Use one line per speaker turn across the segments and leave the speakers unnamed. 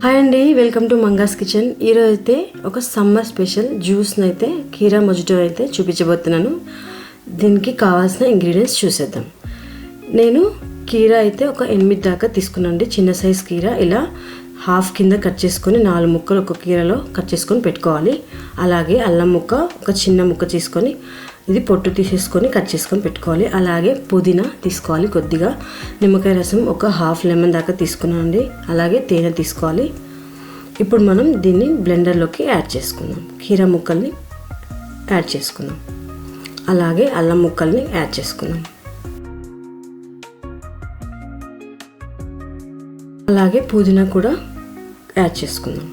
Hi అండి, welcome to మంగాస్ kitchen. ఈరోజు అయితే ఒక సమ్మర్ స్పెషల్ జ్యూస్ని అయితే కీరా మొజిటో అయితే చూపించబోతున్నాను. దీనికి కావాల్సిన ఇంగ్రీడియంట్స్ చూసేద్దాం. నేను కీరా అయితే ఒక 8 దాకా తీసుకున్నాండి. చిన్న సైజ్ కీరా ఇలా హాఫ్ కింద కట్ చేసుకొని 4 ముక్కలు ఒక కీరాలో కట్ చేసుకొని పెట్టుకోవాలి. అలాగే అల్లం ముక్క ఒక చిన్న ముక్క తీసుకొని ఇది పొట్టు తీసేసుకొని కట్ చేసుకొని పెట్టుకోవాలి. అలాగే పుదీనా తీసుకోవాలి, కొద్దిగా నిమ్మకాయ రసం ఒక హాఫ్ లెమన్ దాకా తీసుకున్నామండి. అలాగే తేనె తీసుకోవాలి. ఇప్పుడు మనం దీన్ని బ్లెండర్లోకి యాడ్ చేసుకుందాం. కీరా ముక్కల్ని యాడ్ చేసుకుందాం, అలాగే అల్లం ముక్కల్ని యాడ్ చేసుకుందాం, అలాగే పుదీనా కూడా యాడ్ చేసుకుందాం.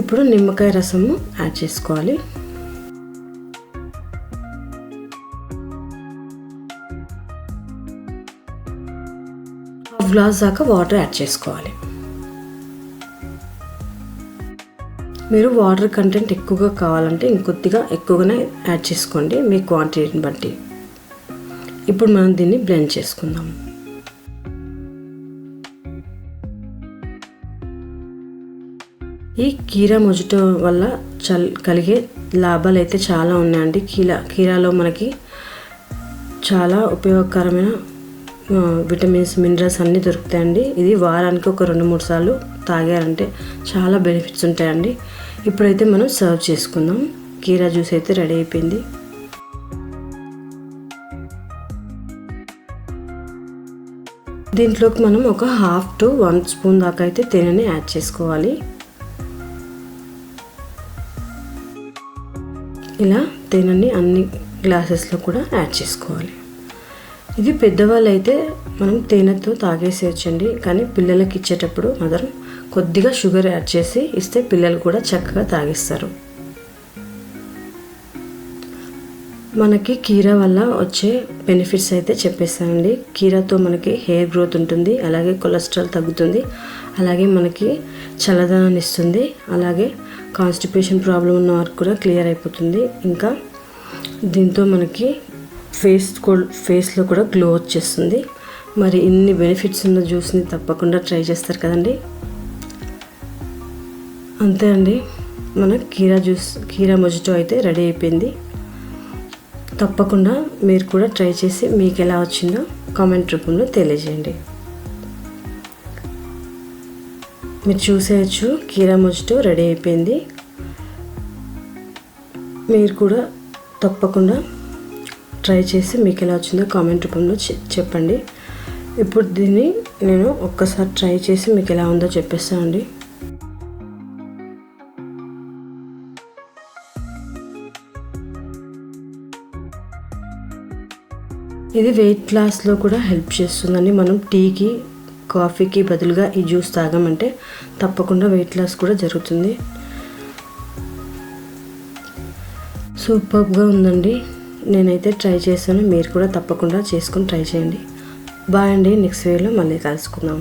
ఇప్పుడు నిమ్మకాయ రసము యాడ్ చేసుకోవాలి. హాఫ్ గ్లాస్ దాకా వాటర్ యాడ్ చేసుకోవాలి. మీరు వాటర్ కంటెంట్ ఎక్కువగా కావాలంటే ఇంకొద్దిగా ఎక్కువగానే యాడ్ చేసుకోండి, మీ క్వాంటిటీని బట్టి. ఇప్పుడు మనం దీన్ని బ్లెండ్ చేసుకుందాం. ఈ కీరా మొజిటో వల్ల కలిగే లాభాలు అయితే చాలా ఉన్నాయండి. కీరాలో మనకి చాలా ఉపయోగకరమైన విటమిన్స్, మినరల్స్ అన్నీ దొరుకుతాయండి. ఇది వారానికి ఒక 2-3 సార్లు తాగారంటే చాలా బెనిఫిట్స్ ఉంటాయండి. ఇప్పుడైతే మనం సర్వ్ చేసుకుందాం. కీరా జ్యూస్ అయితే రెడీ అయిపోయింది. దీంట్లోకి మనం ఒక 1/2 to 1 స్పూన్ దాకా అయితే తేనెని యాడ్ చేసుకోవాలి. ఇలా తేనెని అన్ని గ్లాసెస్లో కూడా యాడ్ చేసుకోవాలి. ఇది పెద్దవాళ్ళు అయితే మనం తేనెతో తాగేసేయచ్చండి, కానీ పిల్లలకి ఇచ్చేటప్పుడు మాత్రం కొద్దిగా షుగర్ యాడ్ చేసి ఇస్తే పిల్లలు కూడా చక్కగా తాగిస్తారు. మనకి కీరా వల్ల వచ్చే బెనిఫిట్స్ అయితే చెప్పేస్తానండి. కీరాతో మనకి హెయిర్ గ్రోత్ ఉంటుంది, అలాగే కొలెస్ట్రాల్ తగ్గుతుంది, అలాగే మనకి చల్లదనాన్ని ఇస్తుంది, అలాగే కాన్స్టిపేషన్ ప్రాబ్లం ఉన్న వారికి కూడా క్లియర్ అయిపోతుంది. ఇంకా దీంతో మనకి ఫేస్లో కూడా గ్లో వచ్చేస్తుంది. మరి ఇన్ని బెనిఫిట్స్ ఉన్న జ్యూస్ని తప్పకుండా ట్రై చేస్తారు కదండి. అంతే అండి, మన కీరా మొజిటో అయితే రెడీ అయిపోయింది. తప్పకుండా మీరు కూడా ట్రై చేసి మీకు ఎలా వచ్చిందో కామెంట్ రూపంలో తెలియజేయండి. మీరు చూసేయచ్చు, కీరా మొజిటో రెడీ అయిపోయింది. మీరు కూడా తప్పకుండా ట్రై చేసి మీకు ఎలా వచ్చిందో కామెంట్ రూపంలో చెప్పండి. ఇప్పుడు దీన్ని నేను ఒక్కసారి ట్రై చేసి మీకు ఎలా ఉందో చెప్పేస్తానండి. ఇది వెయిట్ లాస్లో కూడా హెల్ప్ చేస్తుందండి. మనం టీకి, కాఫీకి బదులుగా ఈ జ్యూస్ తాగామంటే తప్పకుండా వెయిట్ లాస్ కూడా జరుగుతుంది. సూపర్గా ఉందండి. నేనైతే ట్రై చేశాను, మీరు కూడా తప్పకుండా చేసుకొని ట్రై చేయండి. బాయ్ అండి, నెక్స్ట్ వీడియోలో మళ్ళీ కలుసుకుందాం.